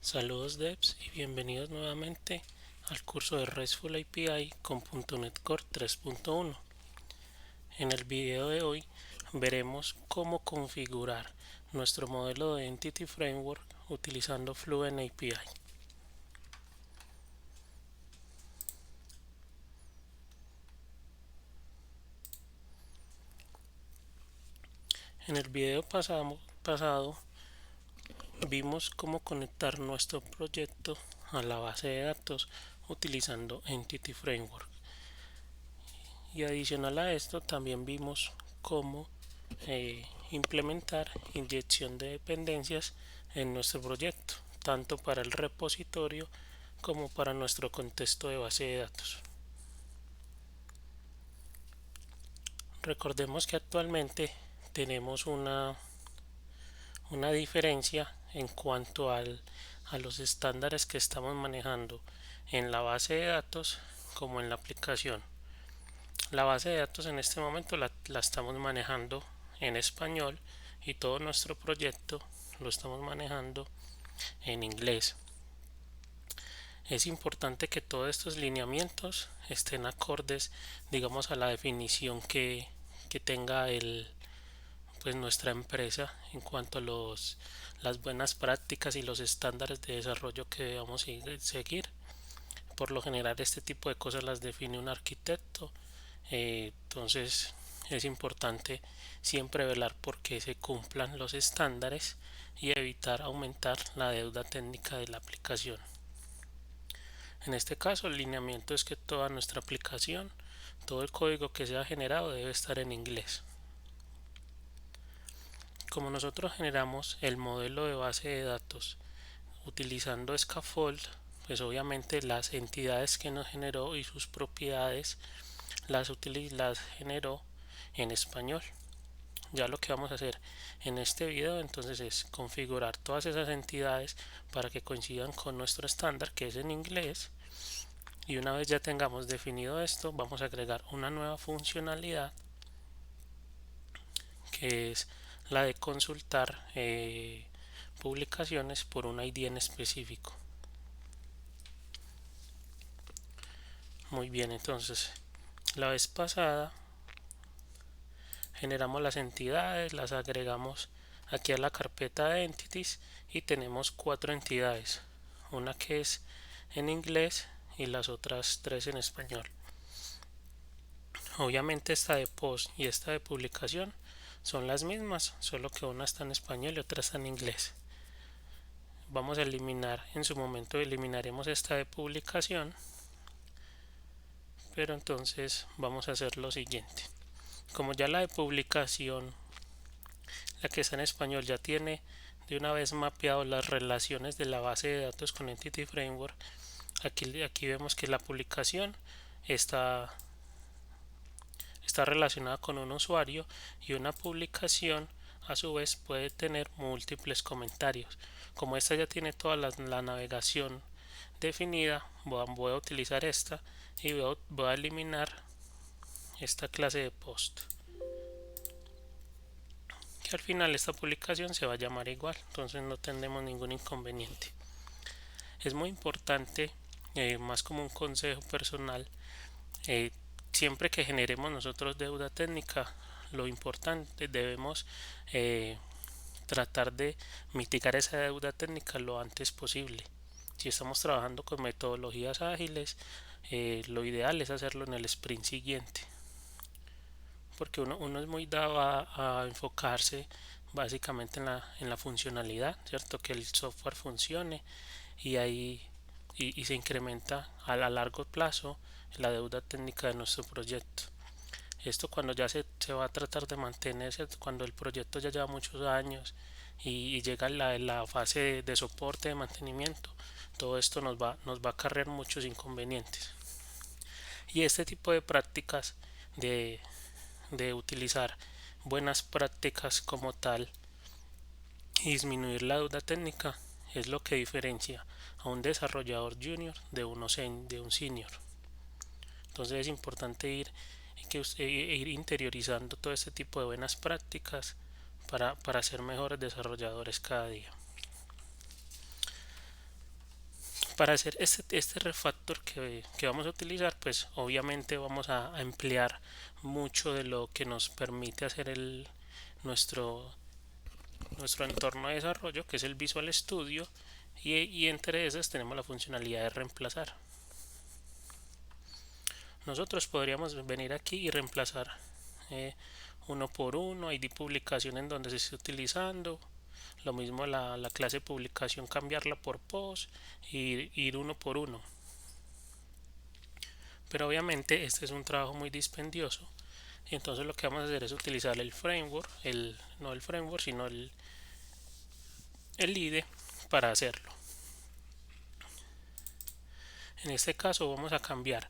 Saludos devs y bienvenidos nuevamente al curso de RESTful API con .NET Core 3.1. En el video de hoy veremos cómo configurar nuestro modelo de Entity Framework utilizando Fluent API. En el video pasado vimos cómo conectar nuestro proyecto a la base de datos utilizando Entity Framework. Y adicional a esto también vimos cómo implementar inyección de dependencias en nuestro proyecto, tanto para el repositorio como para nuestro contexto de base de datos. Recordemos que actualmente tenemos una diferencia en cuanto a los estándares que estamos manejando en la base de datos como en la aplicación. La base de datos en este momento la estamos manejando en español y todo nuestro proyecto lo estamos manejando en inglés. Es importante que todos estos lineamientos estén acordes, digamos, a la definición que tenga pues nuestra empresa en cuanto a las buenas prácticas y los estándares de desarrollo que debamos seguir. Por lo general este tipo de cosas las define un arquitecto, entonces es importante siempre velar por que se cumplan los estándares y evitar aumentar la deuda técnica de la aplicación. En este caso el lineamiento es que toda nuestra aplicación, todo el código que sea generado debe estar en inglés. Como nosotros generamos el modelo de base de datos utilizando Scaffold, pues obviamente las entidades que nos generó y sus propiedades las generó en español. Ya lo que vamos a hacer en este video entonces es configurar todas esas entidades para que coincidan con nuestro estándar que es en inglés, y una vez ya tengamos definido esto vamos a agregar una nueva funcionalidad que es la de consultar publicaciones por un ID en específico. Muy bien, entonces la vez pasada generamos las entidades, las agregamos aquí a la carpeta de entities y tenemos 4 entidades, una que es en inglés y las otras 3 en español. Obviamente esta de post y esta de publicación son las mismas, solo que una está en español y otra está en inglés. Vamos a eliminar, en su momento eliminaremos esta de publicación, pero entonces vamos a hacer lo siguiente. Como ya la de publicación, la que está en español, ya tiene de una vez mapeado las relaciones de la base de datos con Entity Framework, aquí vemos que la publicación está relacionada con un usuario y una publicación a su vez puede tener múltiples comentarios. Como esta ya tiene toda la navegación definida, voy a utilizar esta y voy a eliminar esta clase de post, que al final esta publicación se va a llamar igual, entonces no tendremos ningún inconveniente. Es muy importante, más como un consejo personal, eh, siempre que generemos nosotros deuda técnica, lo importante debemos tratar de mitigar esa deuda técnica lo antes posible. Si estamos trabajando con metodologías ágiles, lo ideal es hacerlo en el sprint siguiente, porque uno es muy dado a enfocarse básicamente en la funcionalidad, ¿cierto? Que el software funcione y ahí y se incrementa a largo plazo la deuda técnica de nuestro proyecto. Esto cuando ya se va a tratar de mantenerse, cuando el proyecto ya lleva muchos años y llega la fase de soporte, de mantenimiento, todo esto nos va a acarrear muchos inconvenientes. Y este tipo de prácticas de utilizar buenas prácticas como tal y disminuir la deuda técnica es lo que diferencia a un desarrollador junior de un senior. Entonces es importante ir interiorizando todo este tipo de buenas prácticas para ser mejores desarrolladores cada día. Para hacer este refactor que vamos a utilizar, pues obviamente vamos a emplear mucho de lo que nos permite hacer nuestro, nuestro entorno de desarrollo, que es el Visual Studio, y entre esas tenemos la funcionalidad de reemplazar. Nosotros podríamos venir aquí y reemplazar eh, uno por uno, ID publicación en donde se esté utilizando, lo mismo la clase publicación cambiarla por post y ir uno por uno. Pero obviamente este es un trabajo muy dispendioso, y entonces lo que vamos a hacer es utilizar el framework, no el framework, sino el IDE para hacerlo. En este caso vamos a cambiar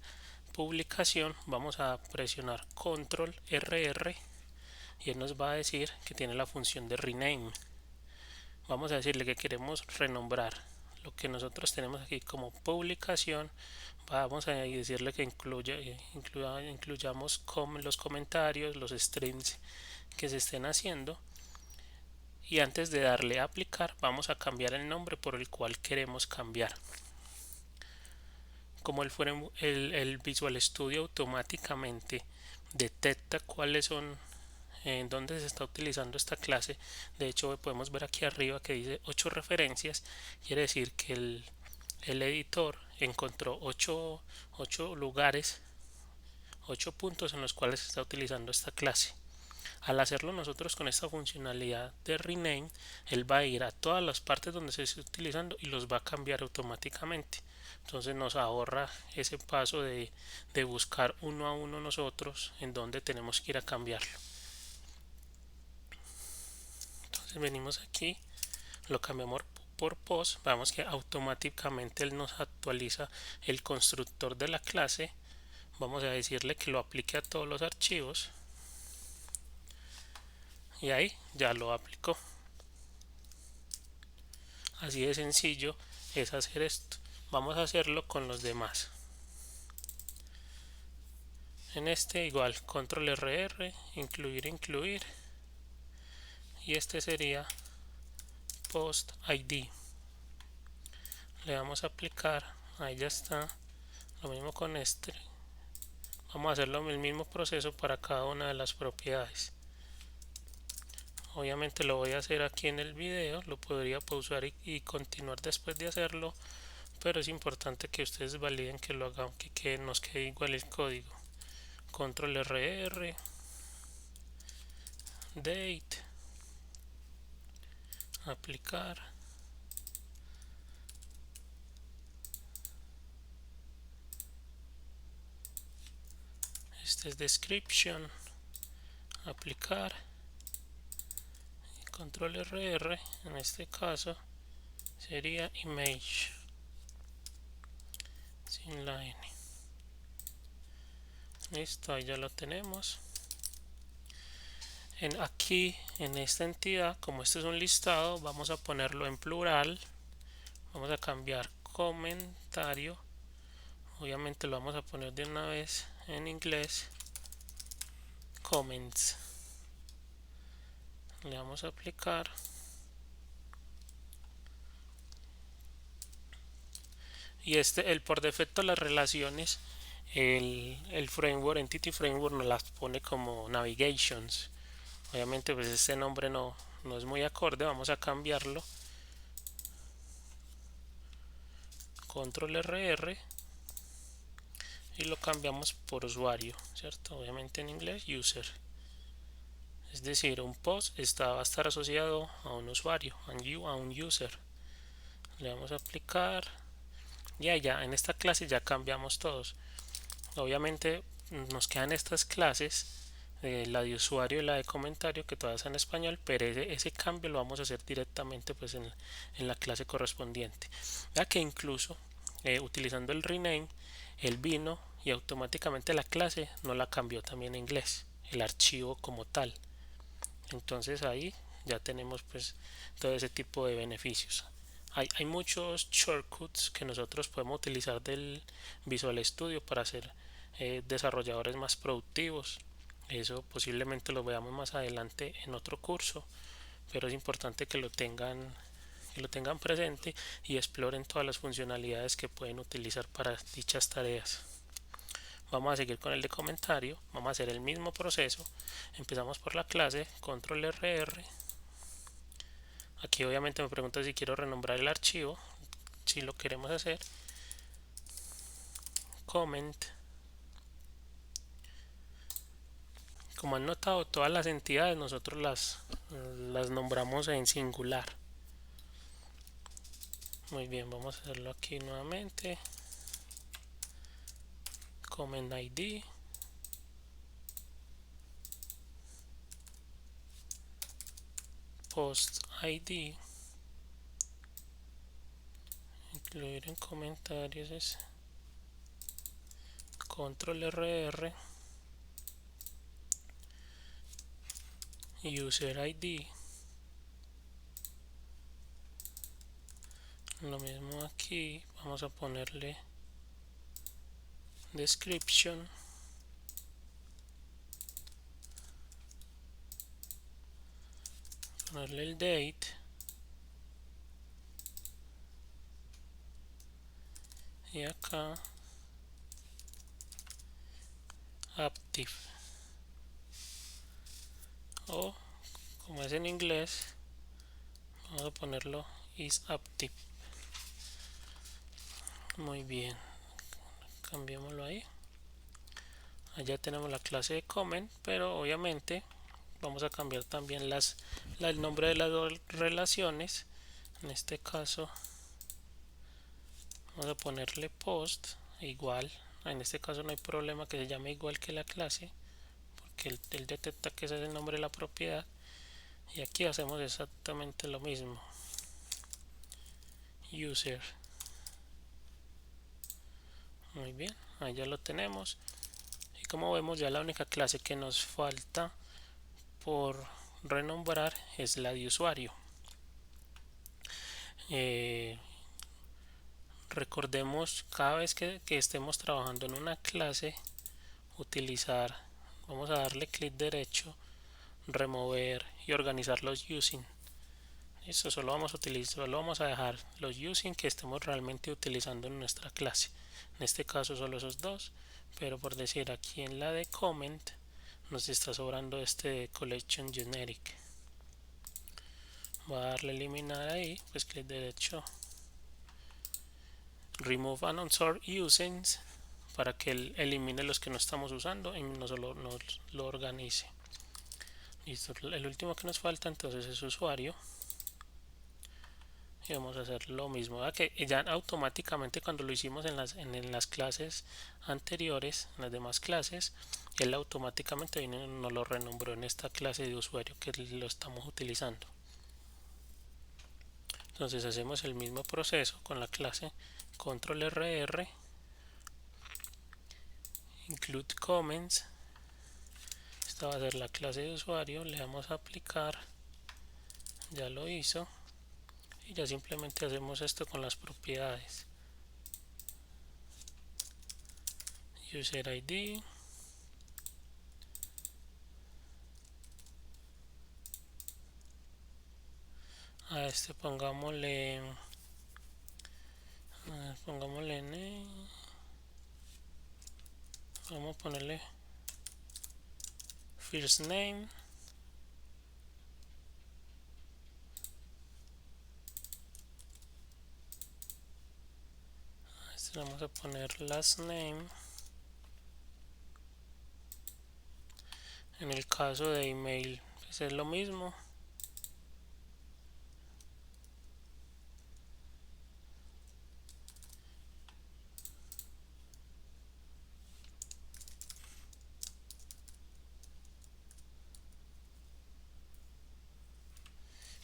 publicación, vamos a presionar control RR y él nos va a decir que tiene la función de rename. Vamos a decirle que queremos renombrar lo que nosotros tenemos aquí como publicación. Vamos a decirle que incluyamos los comentarios, los streams que se estén haciendo, y antes de darle a aplicar vamos a cambiar el nombre por el cual queremos cambiar. Como el Visual Studio automáticamente detecta cuáles son, en dónde se está utilizando esta clase. De hecho podemos ver aquí arriba que dice 8 referencias, quiere decir que el editor encontró 8 lugares, 8 puntos en los cuales se está utilizando esta clase. Al hacerlo nosotros con esta funcionalidad de rename, él va a ir a todas las partes donde se esté utilizando y los va a cambiar automáticamente. Entonces nos ahorra ese paso de buscar uno a uno nosotros en donde tenemos que ir a cambiarlo. Entonces venimos aquí, lo cambiamos por post, vemos que automáticamente él nos actualiza el constructor de la clase. Vamos a decirle que lo aplique a todos los archivos y ahí ya lo aplicó. Así de sencillo es hacer esto. Vamos a hacerlo con los demás. En este igual, control RR, incluir, y este sería post ID. Le vamos a aplicar, ahí ya está. Lo mismo con este. Vamos a hacerlo el mismo proceso para cada una de las propiedades. Obviamente lo voy a hacer aquí en el video, lo podría pausar y continuar después de hacerlo, pero es importante que ustedes validen que lo hagan, que nos quede igual el código. Control RR, date, aplicar, este es description, aplicar, y control RR, en este caso sería image sin la N. Listo, ahí ya lo tenemos. Aquí en esta entidad, como este es un listado, vamos a ponerlo en plural. Vamos a cambiar comentario, obviamente lo vamos a poner de una vez en inglés, comments. Le vamos a aplicar y por defecto las relaciones, el framework, Entity Framework, nos las pone como navigations. Obviamente pues este nombre no es muy acorde, vamos a cambiarlo. Control RR y lo cambiamos por usuario, ¿cierto? Obviamente en inglés user. Es decir, un post va a estar asociado a un usuario, a un user. Le vamos a aplicar y allá en esta clase ya cambiamos todos. Obviamente nos quedan estas clases, la de usuario y la de comentario, que todas son en español, pero ese cambio lo vamos a hacer directamente pues en la clase correspondiente. Ya que incluso utilizando el rename, él vino y automáticamente la clase no la cambió también en inglés, el archivo como tal. Entonces ahí ya tenemos pues todo ese tipo de beneficios. Hay muchos shortcuts que nosotros podemos utilizar del Visual Studio para ser desarrolladores más productivos. Eso posiblemente lo veamos más adelante en otro curso, pero es importante que lo tengan que lo tengan presente y exploren todas las funcionalidades que pueden utilizar para dichas tareas. Vamos a seguir con el de comentario, vamos a hacer el mismo proceso. Empezamos por la clase, control RR. Aquí obviamente me pregunta si quiero renombrar el archivo. Si lo queremos hacer, comment. Como han notado, todas las entidades nosotros las nombramos en singular. Muy bien, vamos a hacerlo aquí nuevamente. Comment ID. Post ID. Incluir en comentarios es control RR. User ID. Lo mismo aquí, vamos a ponerle description, ponerle el date y acá active, o como es en inglés vamos a ponerlo is active. Muy bien, cambiémoslo ahí. Allá tenemos la clase de comment, pero obviamente vamos a cambiar también el nombre de las relaciones. En este caso vamos a ponerle post igual. En este caso no hay problema que se llame igual que la clase, porque él detecta que ese es el nombre de la propiedad. Y aquí hacemos exactamente lo mismo. User. Muy bien, ahí ya lo tenemos. Y como vemos, ya la única clase que nos falta por renombrar es la de usuario. Recordemos, cada vez que estemos trabajando en una clase, utilizar, vamos a darle clic derecho, remover y organizar los using. Eso solo vamos a dejar los using que estemos realmente utilizando en nuestra clase. En este caso solo esos dos, pero por decir aquí en la de comment nos está sobrando este collection generic. Voy a darle eliminar ahí, pues clic derecho, remove and unsort usings, para que él elimine los que no estamos usando y no solo nos lo organice. Listo, el último que nos falta entonces es usuario. Y vamos a hacer lo mismo. Que ya automáticamente cuando lo hicimos en las clases anteriores, en las demás clases, él automáticamente nos lo renombró en esta clase de usuario que lo estamos utilizando. Entonces hacemos el mismo proceso con la clase control RR, include comments. Esta va a ser la clase de usuario, le damos a aplicar, ya lo hizo. Y ya simplemente hacemos esto con las propiedades. User ID. A este pongámosle name. Vamos a ponerle first name. A este vamos a poner last name. En el caso de email pues es lo mismo.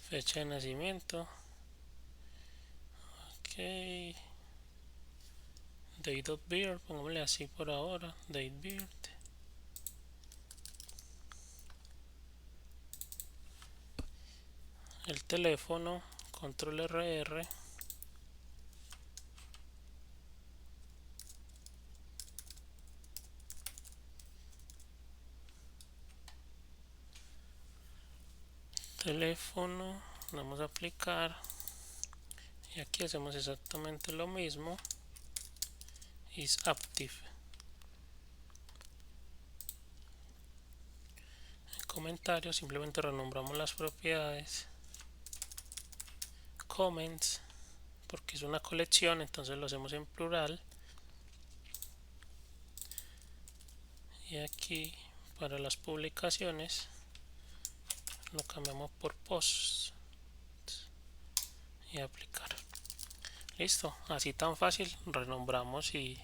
Fecha de nacimiento. Ok. Date of birth, pongámosle así por ahora. Date birth. El teléfono, control RR. Teléfono, vamos a aplicar y aquí hacemos exactamente lo mismo, is active. En comentarios simplemente renombramos las propiedades, comments, porque es una colección, entonces lo hacemos en plural, y aquí para las publicaciones lo cambiamos por posts y aplicar. Listo, así tan fácil renombramos y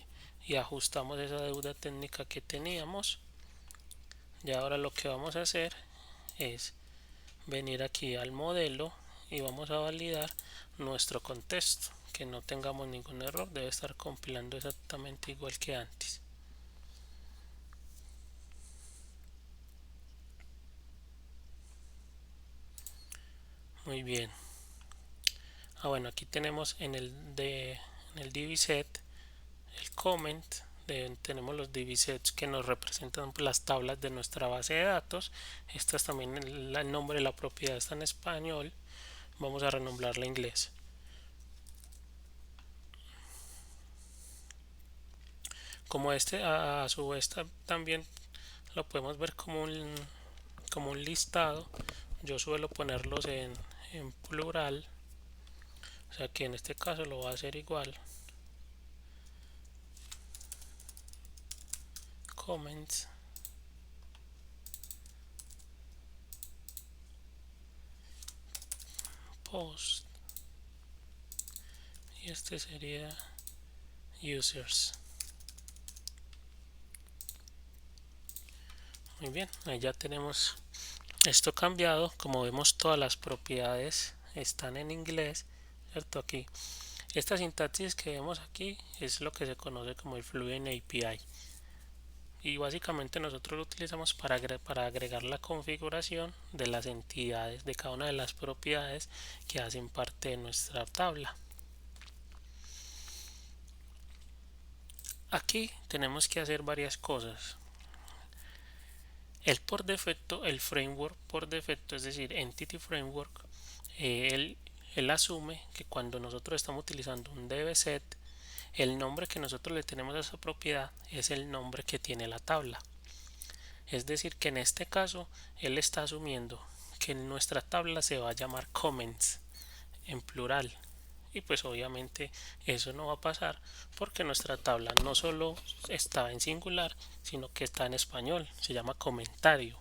ajustamos esa deuda técnica que teníamos. Y ahora lo que vamos a hacer es venir aquí al modelo y vamos a validar nuestro contexto, que no tengamos ningún error, debe estar compilando exactamente igual que antes. Muy bien. Bueno, aquí tenemos en el dvset el comment, tenemos los dvsets que nos representan las tablas de nuestra base de datos. Esta es también el nombre de la propiedad está en español, vamos a renombrarla en inglés. Como a su vez también lo podemos ver como un listado, yo suelo ponerlos en plural, o sea que en este caso lo va a hacer igual, comments, post, y este sería users. Muy bien, ahí ya tenemos esto cambiado. Como vemos, todas las propiedades están en inglés, ¿cierto? Aquí esta sintaxis que vemos aquí es lo que se conoce como el Fluent API, y básicamente nosotros lo utilizamos para agregar la configuración de las entidades de cada una de las propiedades que hacen parte de nuestra tabla. Aquí tenemos que hacer varias cosas. Por defecto, el framework por defecto, es decir, Entity Framework, él asume que cuando nosotros estamos utilizando un dvset, el nombre que nosotros le tenemos a esa propiedad es el nombre que tiene la tabla. Es decir, que en este caso él está asumiendo que nuestra tabla se va a llamar comments en plural, y pues obviamente eso no va a pasar porque nuestra tabla no solo está en singular, sino que está en español, se llama comentario.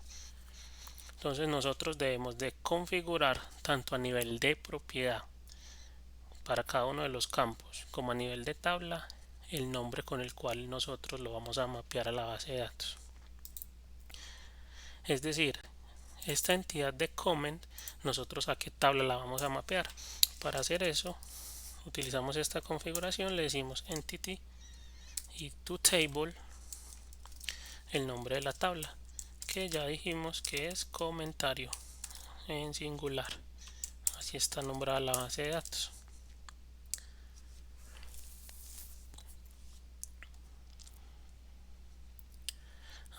Entonces nosotros debemos de configurar tanto a nivel de propiedad para cada uno de los campos como a nivel de tabla el nombre con el cual nosotros lo vamos a mapear a la base de datos. Es decir, esta entidad de comment, nosotros a qué tabla la vamos a mapear. Para hacer eso utilizamos esta configuración, le decimos entity y toTable, el nombre de la tabla, que ya dijimos que es comentario en singular. Así está nombrada la base de datos.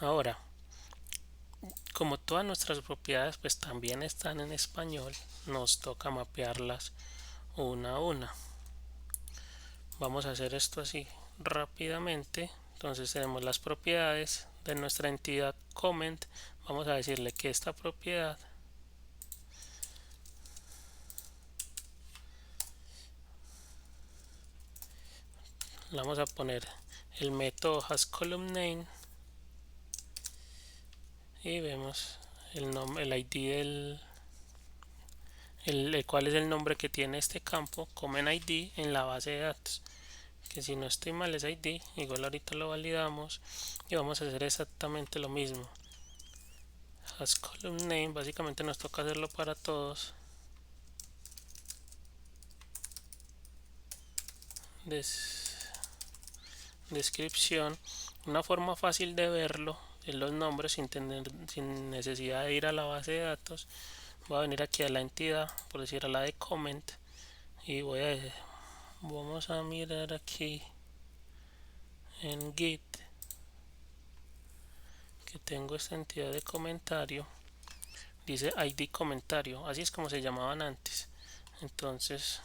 Ahora, como todas nuestras propiedades pues también están en español, nos toca mapearlas una a una. Vamos a hacer esto así rápidamente. Entonces tenemos las propiedades de nuestra entidad comment. Vamos a decirle que esta propiedad le vamos a poner el método hasColumnName y vemos el nombre, el ID cuál es el nombre que tiene este campo comment ID en la base de datos, que si no estoy mal es ID. Igual ahorita lo validamos y vamos a hacer exactamente lo mismo. hasColumnName, básicamente nos toca hacerlo para todos. Descripción, una forma fácil de verlo en los nombres sin necesidad de ir a la base de datos. Voy a venir aquí a la entidad, por decir a la de comment, y vamos a mirar aquí en git que tengo esta entidad de comentario, dice ID comentario, así es como se llamaban antes. Entonces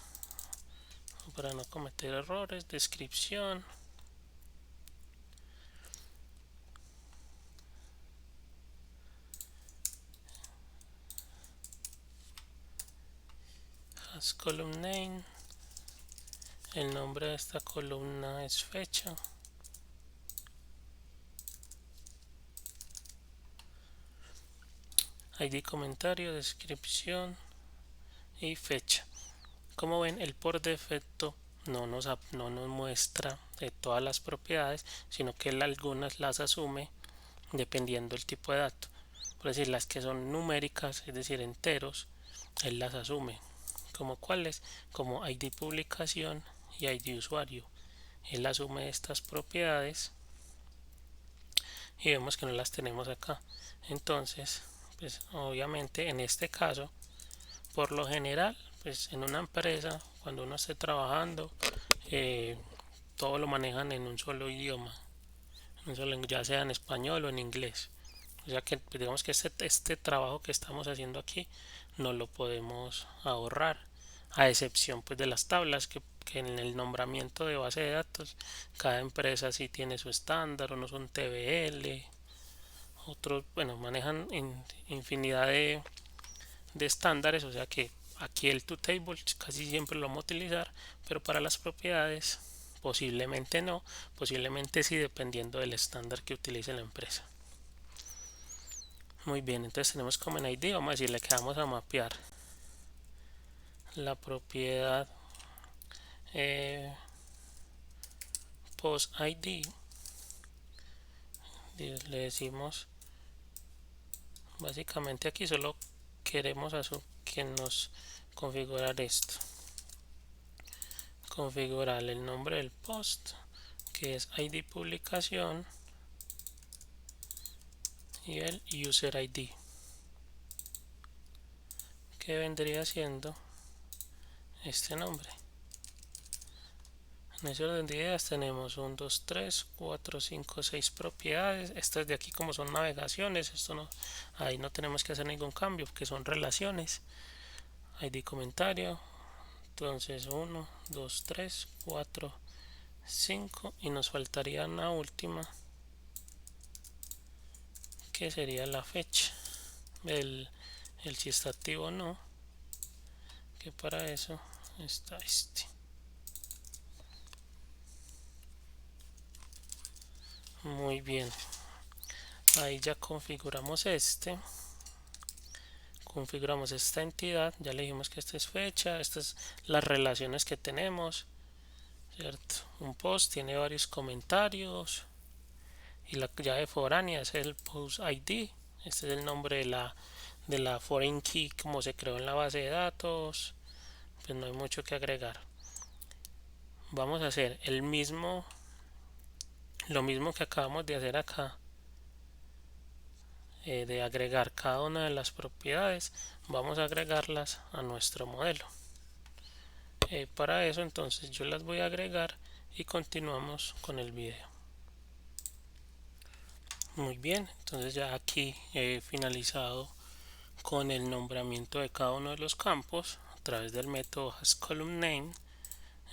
para no cometer errores. Descripción. Has column name. El nombre de esta columna es fecha. ID comentario, descripción y fecha. Como ven, el por defecto no nos muestra todas las propiedades, sino que él algunas las asume dependiendo del tipo de dato. Por decir, las que son numéricas, es decir, enteros, él las asume. ¿Como cuáles? Como ID publicación y ID usuario. Él asume estas propiedades y vemos que no las tenemos acá. Entonces, pues obviamente en este caso, por lo general, pues en una empresa, cuando uno esté trabajando, todo lo manejan en un solo idioma, ya sea en español o en inglés. O sea que pues, digamos que este trabajo que estamos haciendo aquí no lo podemos ahorrar, a excepción pues de las tablas que en el nombramiento de base de datos cada empresa sí tiene su estándar, unos son TBL, otros bueno manejan infinidad de estándares, o sea que aquí el toTable casi siempre lo vamos a utilizar, pero para las propiedades posiblemente no, posiblemente sí dependiendo del estándar que utilice la empresa. Muy bien, entonces tenemos Common ID, vamos a decirle que vamos a mapear la propiedad post ID, le decimos básicamente aquí solo queremos que nos configurar esto, configurar el nombre del post que es ID publicación y el user ID que vendría siendo este nombre. En ese orden de ideas tenemos 1, 2, 3, 4, 5, 6 propiedades. Estas de aquí como son navegaciones, esto no, ahí no tenemos que hacer ningún cambio porque son relaciones. ID comentario, entonces 1, 2, 3, 4, 5 y nos faltaría una última que sería la fecha, el si está activo o no, que para eso está este. Muy bien, ahí ya configuramos configuramos esta entidad, ya le dijimos que esta es fecha, estas las relaciones que tenemos, ¿cierto? Un post tiene varios comentarios y la llave foránea es el post ID, este es el nombre de la foreign key como se creó en la base de datos, pues no hay mucho que agregar. Vamos a hacer lo mismo que acabamos de hacer acá, de agregar cada una de las propiedades, vamos a agregarlas a nuestro modelo. Para eso entonces yo las voy a agregar y continuamos con el video. Muy bien, entonces ya aquí he finalizado con el nombramiento de cada uno de los campos a través del método hasColumnName.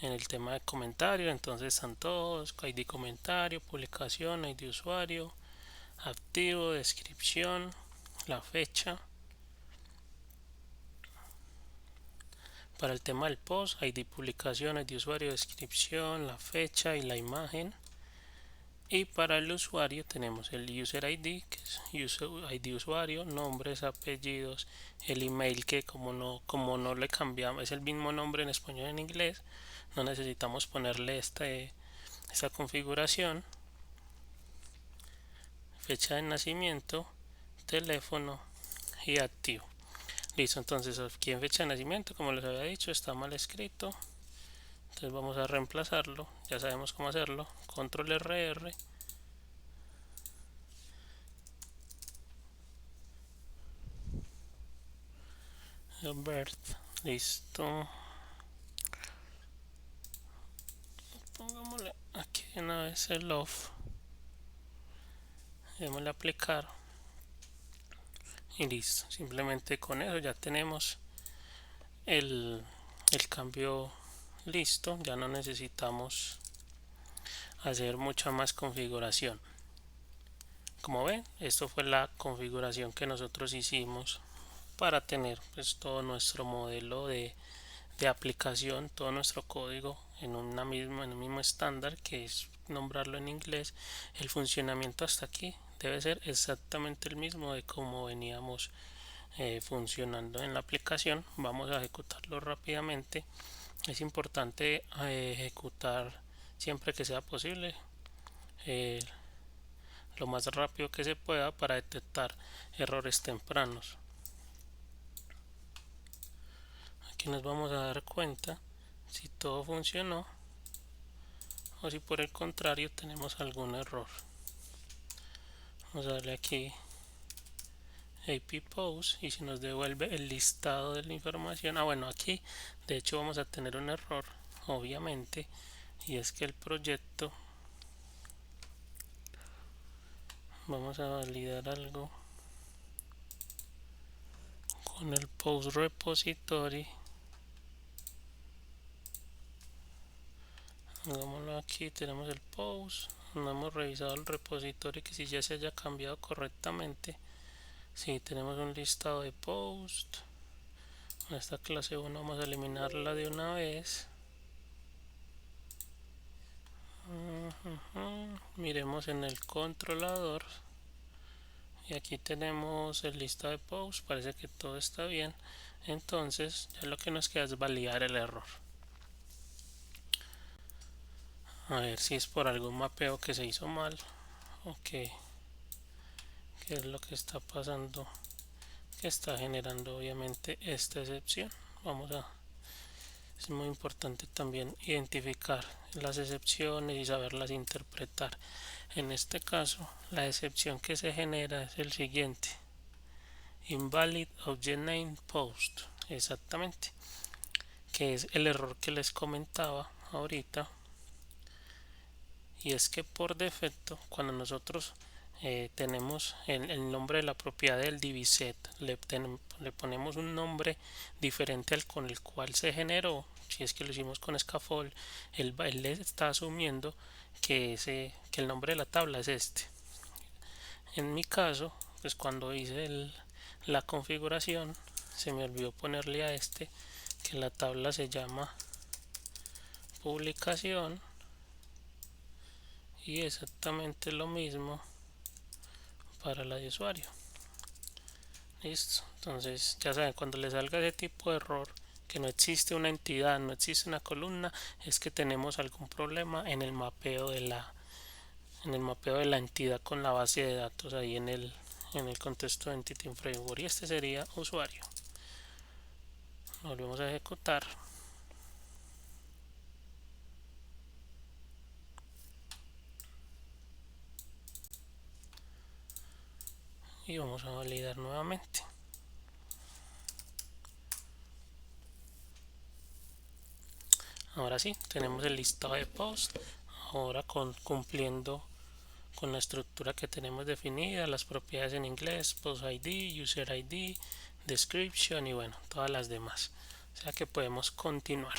En el tema de comentario entonces están todos: ID comentario, publicación, ID usuario, activo, descripción, la fecha. Para el tema del post, ID publicación, ID usuario, descripción, la fecha y la imagen. Y para el usuario tenemos el user ID, que es ID usuario, nombres, apellidos, el email, que como no le cambiamos, es el mismo nombre en español y en inglés, no necesitamos ponerle esta configuración, fecha de nacimiento, teléfono y activo. Listo, entonces aquí en fecha de nacimiento, como les había dicho, está mal escrito, entonces vamos a reemplazarlo, ya sabemos cómo hacerlo, control RR. Birth, listo, pongámosle aquí una vez el off, démosle aplicar y listo. Simplemente con eso ya tenemos el cambio listo, ya no necesitamos hacer mucha más configuración. Como ven, esto fue la configuración que nosotros hicimos para tener pues todo nuestro modelo de aplicación, todo nuestro código en en un mismo estándar, que es nombrarlo en inglés. El funcionamiento hasta aquí debe ser exactamente el mismo de como veníamos funcionando en la aplicación. Vamos a ejecutarlo rápidamente. Es importante ejecutar siempre que sea posible, eh, lo más rápido que se pueda, para detectar errores tempranos. Aquí nos vamos a dar cuenta si todo funcionó o si por el contrario tenemos algún error. Vamos a darle aquí AP Post y si nos devuelve el listado de la información. Bueno, aquí de hecho vamos a tener un error, obviamente, y es que el proyecto, vamos a validar algo con el Post Repository. Hagámoslo aquí, tenemos el Post, no hemos revisado el repositorio que si ya se haya cambiado correctamente. Si tenemos un listado de post, esta clase 1 vamos a eliminarla de una vez. Miremos en el controlador y aquí tenemos el listado de post, parece que todo está bien. Entonces ya lo que nos queda es validar el error, a ver si es por algún mapeo que se hizo mal o qué es lo que está pasando, que está generando obviamente esta excepción. Es muy importante también identificar las excepciones y saberlas interpretar. En este caso, la excepción que se genera es el siguiente: invalid object name post, exactamente, que es el error que les comentaba ahorita. Y es que por defecto, cuando nosotros tenemos el nombre de la propiedad del diviset, le ponemos un nombre diferente al con el cual se generó. Si es que lo hicimos con scaffold, él le está asumiendo que el nombre de la tabla es este. En mi caso, pues cuando hice la configuración, se me olvidó ponerle a este que la tabla se llama publicación, y exactamente lo mismo para la de usuario. Listo, entonces ya saben, cuando les salga ese tipo de error, que no existe una entidad, no existe una columna, es que tenemos algún problema en el mapeo de la entidad con la base de datos ahí en el contexto de Entity Framework, y este sería usuario. Lo volvemos a ejecutar. Y vamos a validar nuevamente. Ahora sí, tenemos el listado de post, ahora cumpliendo con la estructura que tenemos definida, las propiedades en inglés, post ID, user ID, description y bueno, todas las demás. O sea que podemos continuar.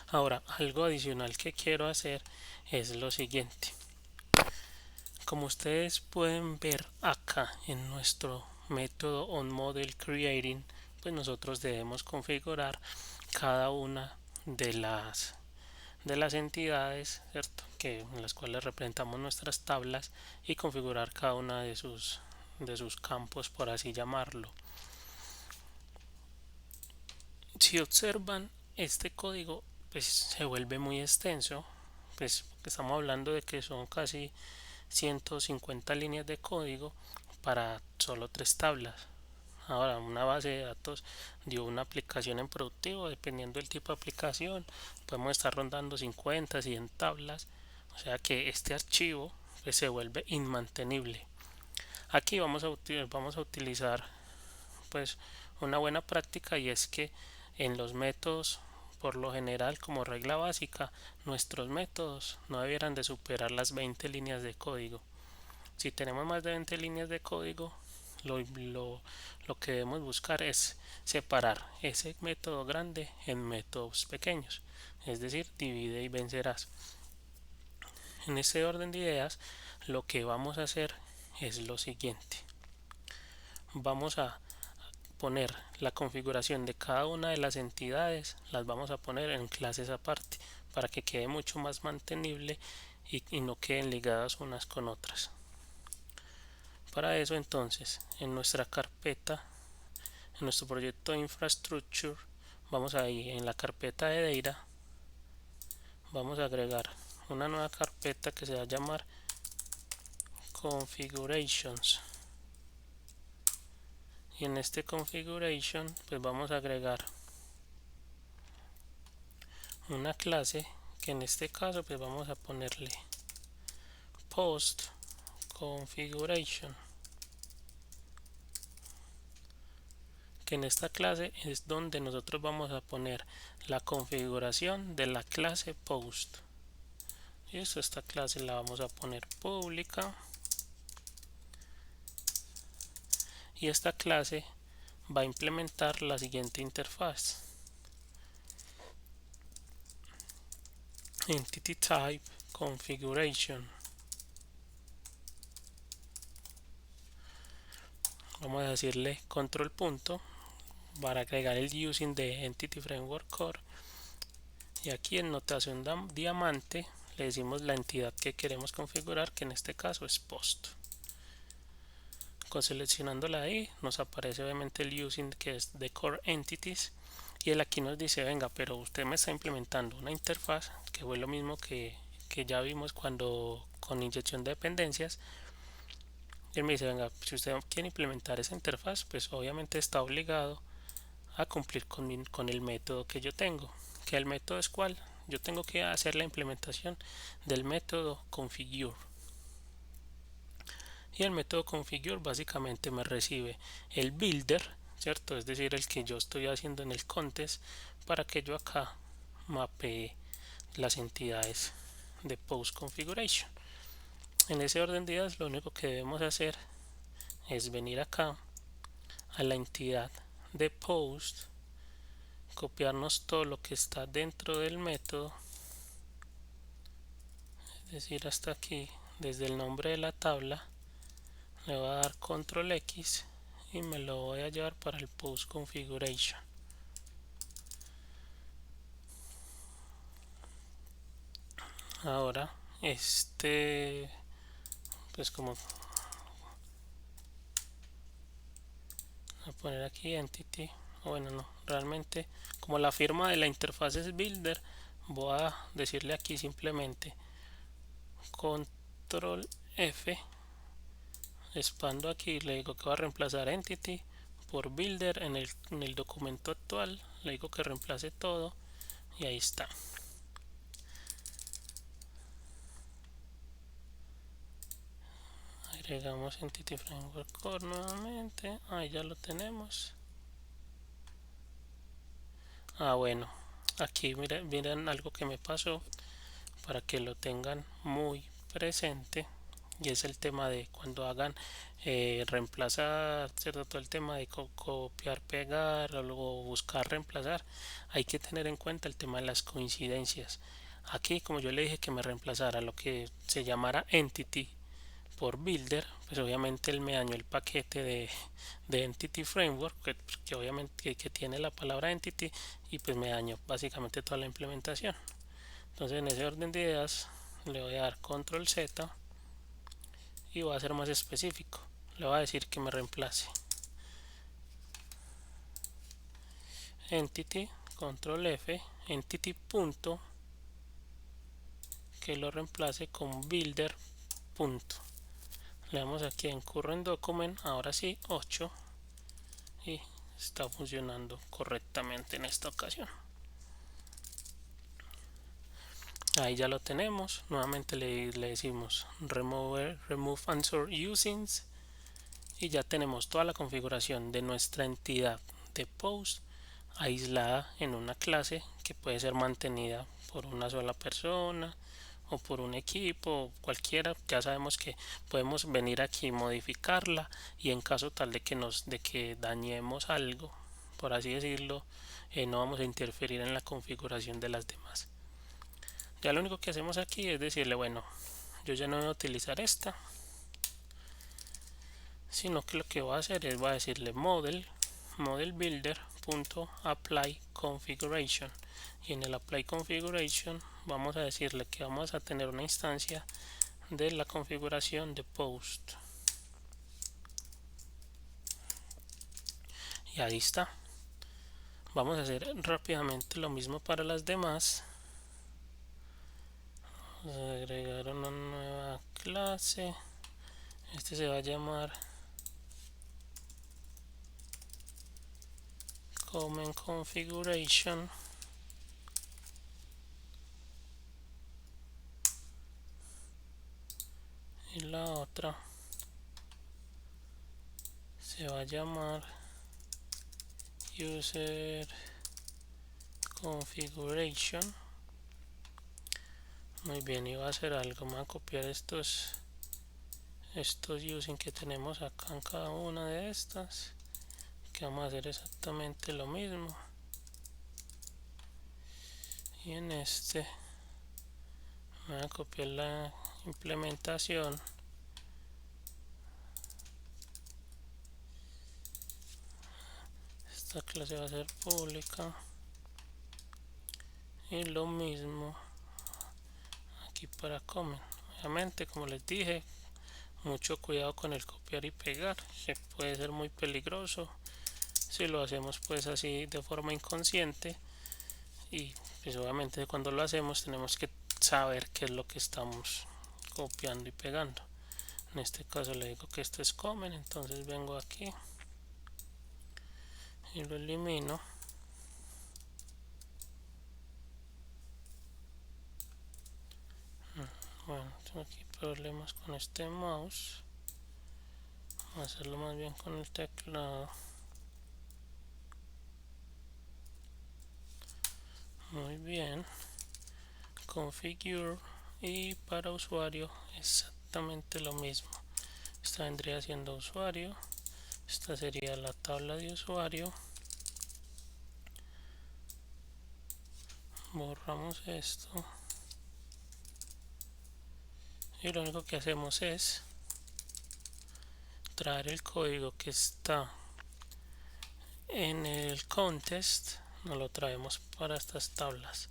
Ahora, algo adicional que quiero hacer es lo siguiente. Como ustedes pueden ver acá en nuestro método onModelCreating, pues nosotros debemos configurar cada una de las entidades, ¿cierto?, en las cuales representamos nuestras tablas, y configurar cada una de sus campos, por así llamarlo. Si observan, este código pues se vuelve muy extenso, pues estamos hablando de que son casi 150 líneas de código para solo 3 tablas. Ahora, una base de datos de una aplicación en productivo, dependiendo del tipo de aplicación, podemos estar rondando 50, 100 tablas. O sea que este archivo pues se vuelve inmantenible. Aquí vamos a utilizar pues una buena práctica, y es que en los métodos, por lo general, como regla básica, nuestros métodos no debieran de superar las 20 líneas de código. Si tenemos más de 20 líneas de código, lo que debemos buscar es separar ese método grande en métodos pequeños, es decir, divide y vencerás. En ese orden de ideas, lo que vamos a hacer es lo siguiente. Vamos a poner la configuración de cada una de las entidades, las vamos a poner en clases aparte para que quede mucho más mantenible y no queden ligadas unas con otras. Para eso entonces en nuestra carpeta, en nuestro proyecto de infrastructure, vamos ahí en la carpeta de data, vamos a agregar una nueva carpeta que se va a llamar configurations, y en este configuration pues vamos a agregar una clase que en este caso pues vamos a ponerle post configuration, que en esta clase es donde nosotros vamos a poner la configuración de la clase post. Y esta clase la vamos a poner pública, y esta clase va a implementar la siguiente interfaz: entity type configuration. Vamos a decirle control punto para agregar el using de Entity Framework Core, y aquí en notación diamante le decimos la entidad que queremos configurar, que en este caso es post. Con seleccionándola ahí nos aparece obviamente el using, que es de core entities, y él aquí nos dice: venga, pero usted me está implementando una interfaz, que fue lo mismo que ya vimos cuando con inyección de dependencias. Y él me dice: venga, si usted quiere implementar esa interfaz, pues obviamente está obligado a cumplir con el método que yo tengo. ¿Que el método es cuál? Yo tengo que hacer la implementación del método configure, y el método configure básicamente me recibe el builder, ¿cierto? Es decir, el que yo estoy haciendo en el contest, para que yo acá mapee las entidades de post configuration. En ese orden de ideas, lo único que debemos hacer es venir acá a la entidad de post, copiarnos todo lo que está dentro del método, es decir, hasta aquí, desde el nombre de la tabla, le voy a dar control X y me lo voy a llevar para el post configuration. Ahora pues como voy a poner aquí entity, bueno, no, realmente como la firma de la interfaz es builder, voy a decirle aquí simplemente control F, expando aquí, le digo que va a reemplazar entity por builder. En el documento actual le digo que reemplace todo, y ahí está. Agregamos Entity Framework Core nuevamente, ahí ya lo tenemos. Bueno, aquí miren algo que me pasó, para que lo tengan muy presente, y es el tema de cuando hagan reemplazar, ¿cierto? Todo el tema de copiar, pegar o luego buscar reemplazar, hay que tener en cuenta el tema de las coincidencias. Aquí, como yo le dije que me reemplazara lo que se llamara entity por builder, pues obviamente él me dañó el paquete de entity framework, que obviamente que tiene la palabra entity, y pues me dañó básicamente toda la implementación. Entonces, en ese orden de ideas, le voy a dar control Z y voy a ser más específico. Le voy a decir que me reemplace entity, control F, entity punto, que lo reemplace con builder punto. Le damos aquí en current document, ahora sí 8, y está funcionando correctamente en esta ocasión. Ahí ya lo tenemos. Nuevamente le decimos remove answer usings, y ya tenemos toda la configuración de nuestra entidad de post aislada en una clase que puede ser mantenida por una sola persona o por un equipo, cualquiera, ya sabemos que podemos venir aquí, modificarla, y en caso tal de que dañemos algo, por así decirlo, no vamos a interferir en la configuración de las demás. Ya lo único que hacemos aquí es decirle, bueno, yo ya no voy a utilizar esta, sino que lo que voy a hacer es voy a decirle model builder.apply configuration, y en el apply configuration vamos a decirle que vamos a tener una instancia de la configuración de post, y ahí está. Vamos a hacer rápidamente lo mismo para las demás. Vamos a agregar una nueva clase. Este se va a llamar comment configuration, y la otra se va a llamar user configuration. Muy bien, y va a hacer algo, voy a copiar estos using que tenemos acá en cada una de estas, que vamos a hacer exactamente lo mismo, y en este voy a copiar la implementación. Esta clase va a ser pública, y lo mismo aquí para comment. Obviamente, como les dije, mucho cuidado con el copiar y pegar, que puede ser muy peligroso si lo hacemos pues así de forma inconsciente, y pues obviamente cuando lo hacemos tenemos que saber qué es lo que estamos copiando y pegando. En este caso le digo que esto es comment, entonces vengo aquí y lo elimino. Bueno, tengo aquí problemas con este mouse, vamos a hacerlo más bien con el teclado. Muy bien, configure, y para usuario exactamente lo mismo. Esta vendría siendo usuario, esta sería la tabla de usuario. Borramos esto, y lo único que hacemos es traer el código que está en el contest, nos lo traemos para estas tablas.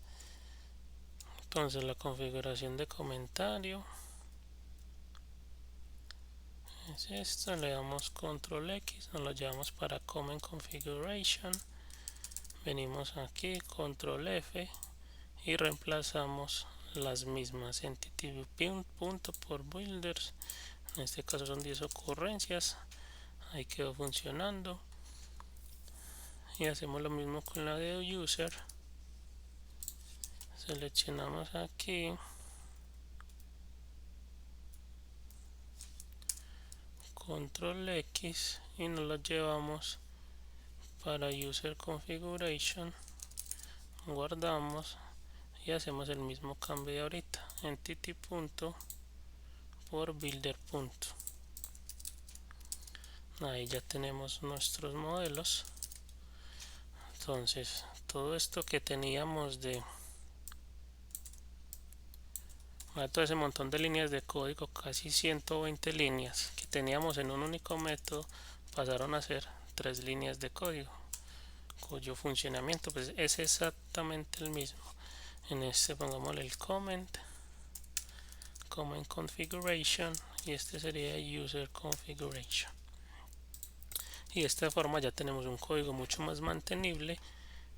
Entonces la configuración de comentario es esto, le damos control X, nos lo llevamos para comment configuration, venimos aquí control F y reemplazamos las mismas entity punto por builders. En este caso son 10 ocurrencias, ahí quedó funcionando, y hacemos lo mismo con la de user. Seleccionamos aquí control X y nos lo llevamos para user configuration, guardamos y hacemos el mismo cambio de ahorita, entity punto por builder punto. Ahí ya tenemos nuestros modelos. Entonces todo esto que teníamos de todo ese montón de líneas de código, casi 120 líneas que teníamos en un único método, pasaron a ser 3 líneas de código, cuyo funcionamiento pues es exactamente el mismo. En este pongámosle el comment configuration, y este sería user configuration, y de esta forma ya tenemos un código mucho más mantenible,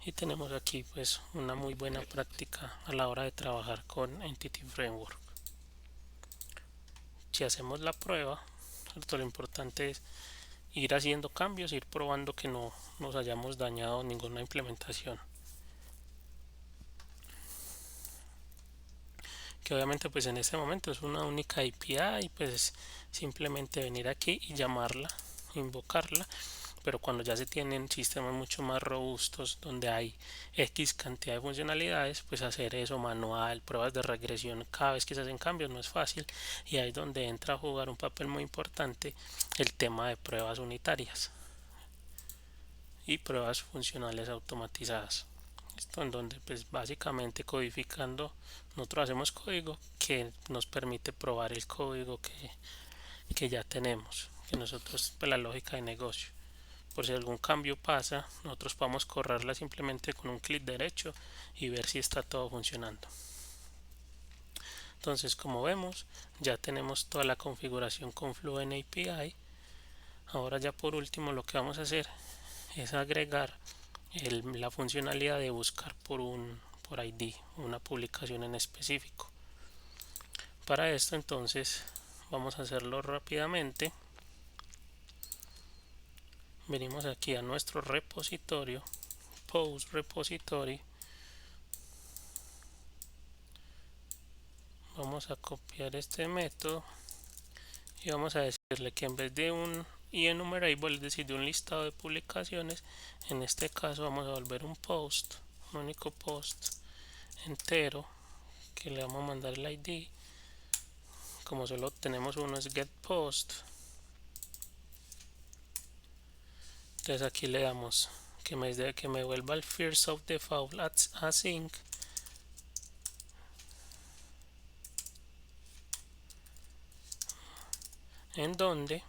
y tenemos aquí pues una muy buena práctica a la hora de trabajar con Entity Framework. Si hacemos la prueba, lo importante es ir haciendo cambios, ir probando que no nos hayamos dañado ninguna implementación, que obviamente pues en este momento es una única API, y pues simplemente venir aquí y llamarla, invocarla, pero cuando ya se tienen sistemas mucho más robustos donde hay X cantidad de funcionalidades, pues hacer eso manual, pruebas de regresión cada vez que se hacen cambios no es fácil, y ahí es donde entra a jugar un papel muy importante el tema de pruebas unitarias y pruebas funcionales automatizadas. Esto en donde pues básicamente codificando nosotros hacemos código que nos permite probar el código que ya tenemos, que nosotros pues la lógica de negocio. Por si algún cambio pasa, nosotros podemos correrla simplemente con un clic derecho y ver si está todo funcionando. Entonces, como vemos, ya tenemos toda la configuración con Fluent API. Ahora ya por último lo que vamos a hacer es agregar la funcionalidad de buscar por ID, una publicación en específico. Para esto entonces vamos a hacerlo rápidamente. Venimos aquí a nuestro repositorio, post repository. Vamos a copiar este método y vamos a decirle que en vez de un enumerable, es decir, de un listado de publicaciones, en este caso vamos a volver un post, un único post entero, que le vamos a mandar el ID. Como solo tenemos uno, es get post. Entonces aquí le damos que me vuelva el first of default async, en donde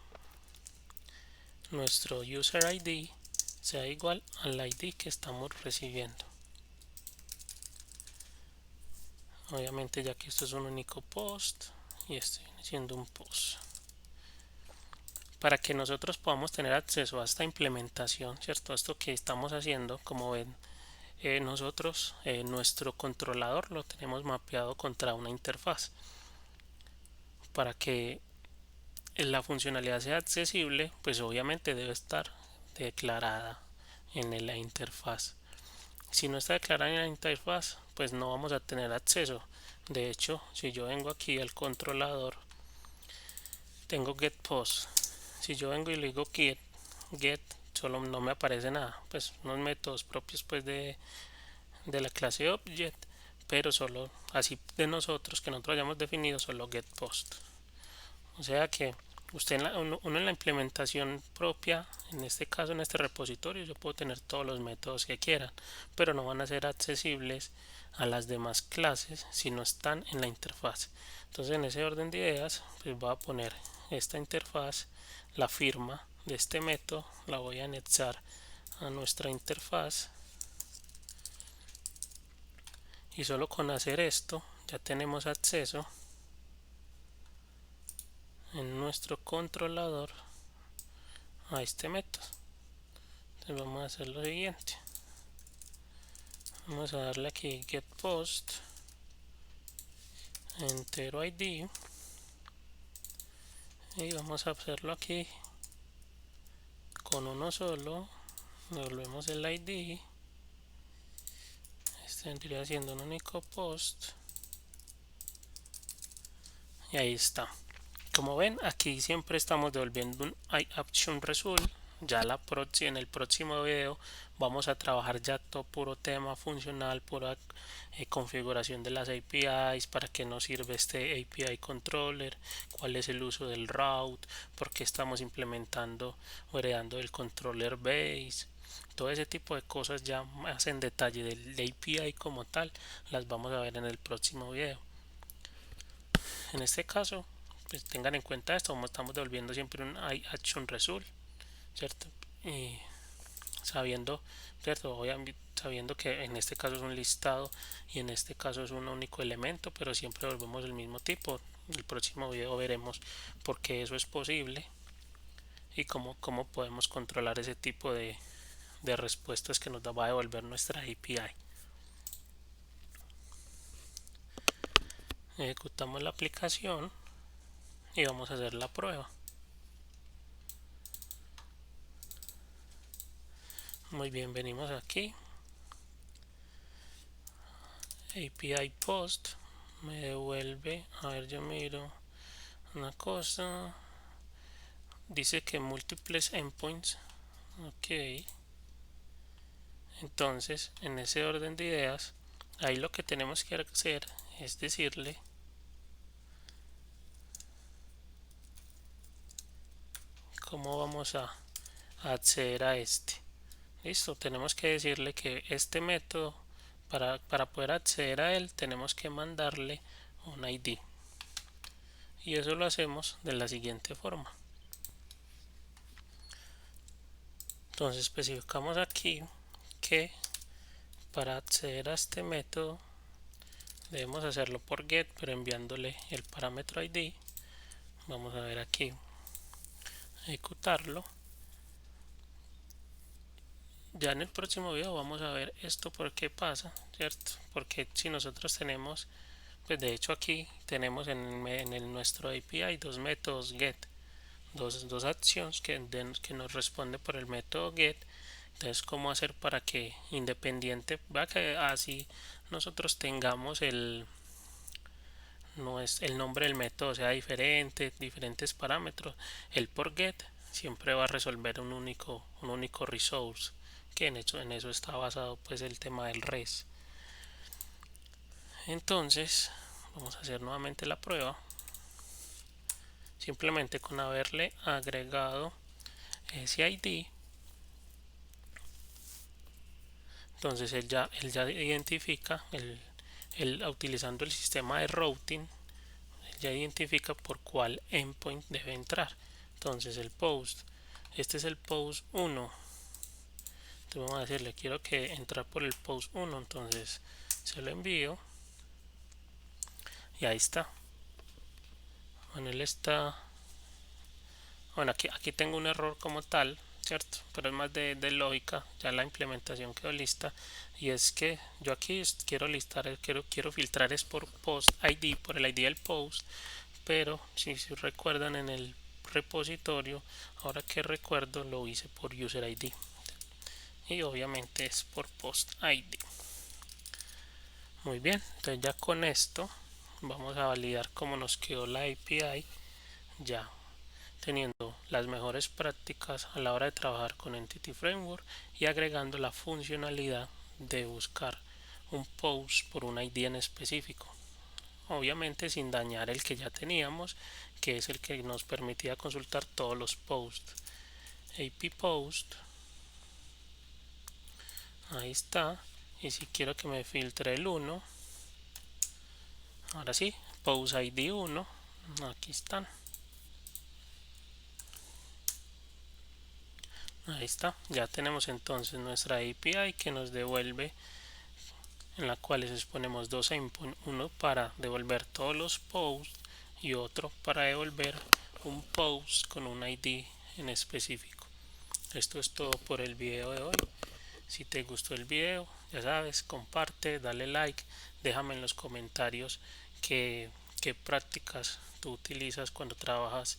nuestro user ID sea igual al ID que estamos recibiendo. Obviamente ya que esto es un único post y estoy haciendo un post para que nosotros podamos tener acceso a esta implementación, cierto, esto que estamos haciendo. Como ven, nosotros nuestro controlador lo tenemos mapeado contra una interfaz. Para que la funcionalidad sea accesible, pues obviamente debe estar declarada en la interfaz. Si no está declarada en la interfaz, pues no vamos a tener acceso. De hecho, si yo vengo aquí al controlador, tengo get post. Si yo vengo y le digo get, solo no me aparece nada. Pues unos métodos propios pues de la clase object, pero solo así de nosotros, que nosotros hayamos definido solo get post. O sea que uno en la implementación propia, en este caso en este repositorio, yo puedo tener todos los métodos que quieran, pero no van a ser accesibles a las demás clases si no están en la interfaz. Entonces, en ese orden de ideas, pues voy a poner esta interfaz, la firma de este método la voy a anexar a nuestra interfaz, y solo con hacer esto ya tenemos acceso en nuestro controlador a este método. Entonces vamos a hacer lo siguiente, vamos a darle aquí get post entero ID y vamos a hacerlo aquí con uno solo. Devolvemos el ID, este vendría siendo un único post y ahí está. Como ven, aquí siempre estamos devolviendo un action result. Ya en el próximo video vamos a trabajar ya todo puro tema funcional, pura configuración de las APIs, para qué nos sirve este API controller, cuál es el uso del route, por qué estamos implementando o heredando el controller base. Todo ese tipo de cosas ya más en detalle del API como tal las vamos a ver en el próximo video. En este caso, pues tengan en cuenta esto, como estamos devolviendo siempre un action result, ¿cierto? Y sabiendo, ¿cierto? Sabiendo que en este caso es un listado y en este caso es un único elemento, pero siempre volvemos el mismo tipo. En el próximo video veremos por qué eso es posible y cómo podemos controlar ese tipo de respuestas que nos va a devolver nuestra API. Ejecutamos la aplicación y vamos a hacer la prueba. Muy bien, venimos aquí, API post, me devuelve, a ver, yo miro una cosa, dice que múltiples endpoints Ok, entonces en ese orden de ideas, ahí lo que tenemos que hacer es decirle cómo vamos a acceder a este. Listo, tenemos que decirle que este método, para poder acceder a él, tenemos que mandarle un ID. Y eso lo hacemos de la siguiente forma. Entonces especificamos aquí que para acceder a este método debemos hacerlo por get, pero enviándole el parámetro ID. Vamos a ver aquí, ejecutarlo. Ya en el próximo video vamos a ver esto por qué pasa, ¿cierto? Porque si nosotros tenemos, pues de hecho aquí tenemos en nuestro API dos métodos get, dos acciones que nos responde por el método get. Entonces, ¿cómo hacer para que independiente, va que así nosotros tengamos no es el nombre del método sea diferente, diferentes parámetros, el por get siempre va a resolver un único resource, que en eso está basado pues el tema del res. Entonces vamos a hacer nuevamente la prueba, simplemente con haberle agregado ese ID. Entonces él ya identifica utilizando el sistema de routing, ya identifica por cuál endpoint debe entrar. Entonces el post, este es el post 1. Entonces vamos a decirle, quiero que entrar por el post 1. Entonces se lo envío y ahí está. Bueno, él está. Bueno, aquí tengo un error como tal, ¿cierto? Pero es más de lógica, ya la implementación quedó lista. Y es que yo aquí quiero listar, quiero filtrar es por post ID, por el ID del post. Pero si recuerdan en el repositorio, ahora que recuerdo lo hice por user ID. Y obviamente es por post ID. Muy bien, entonces ya con esto vamos a validar cómo nos quedó la API, ya teniendo las mejores prácticas a la hora de trabajar con Entity Framework y agregando la funcionalidad de buscar un post por un ID en específico, obviamente sin dañar el que ya teníamos, que es el que nos permitía consultar todos los posts. AP post, ahí está, y si quiero que me filtre el 1, ahora sí, post ID 1, aquí están. Ahí está, ya tenemos entonces nuestra API que nos devuelve, en la cual les ponemos dos endpoints, uno para devolver todos los posts y otro para devolver un post con un ID en específico. Esto es todo por el video de hoy. Si te gustó el video, ya sabes, comparte, dale like, déjame en los comentarios qué prácticas tú utilizas cuando trabajas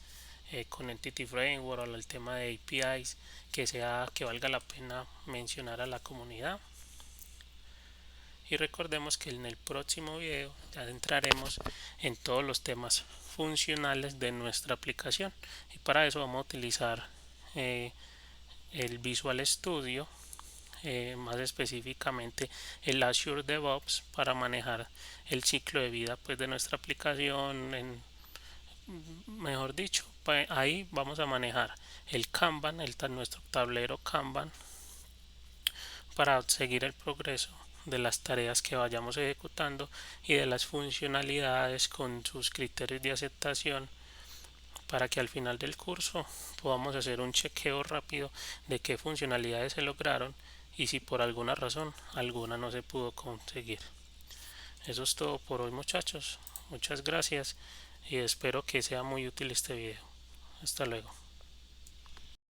con Entity Framework o el tema de APIs, que valga la pena mencionar a la comunidad. Y recordemos que en el próximo video ya entraremos en todos los temas funcionales de nuestra aplicación, y para eso vamos a utilizar el Visual Studio, más específicamente el Azure DevOps, para manejar el ciclo de vida pues de nuestra aplicación. Mejor dicho, ahí vamos a manejar el Kanban, nuestro tablero Kanban, para seguir el progreso de las tareas que vayamos ejecutando y de las funcionalidades con sus criterios de aceptación, para que al final del curso podamos hacer un chequeo rápido de qué funcionalidades se lograron y si por alguna razón alguna no se pudo conseguir. Eso es todo por hoy, muchachos. Muchas gracias y espero que sea muy útil este video. Hasta luego.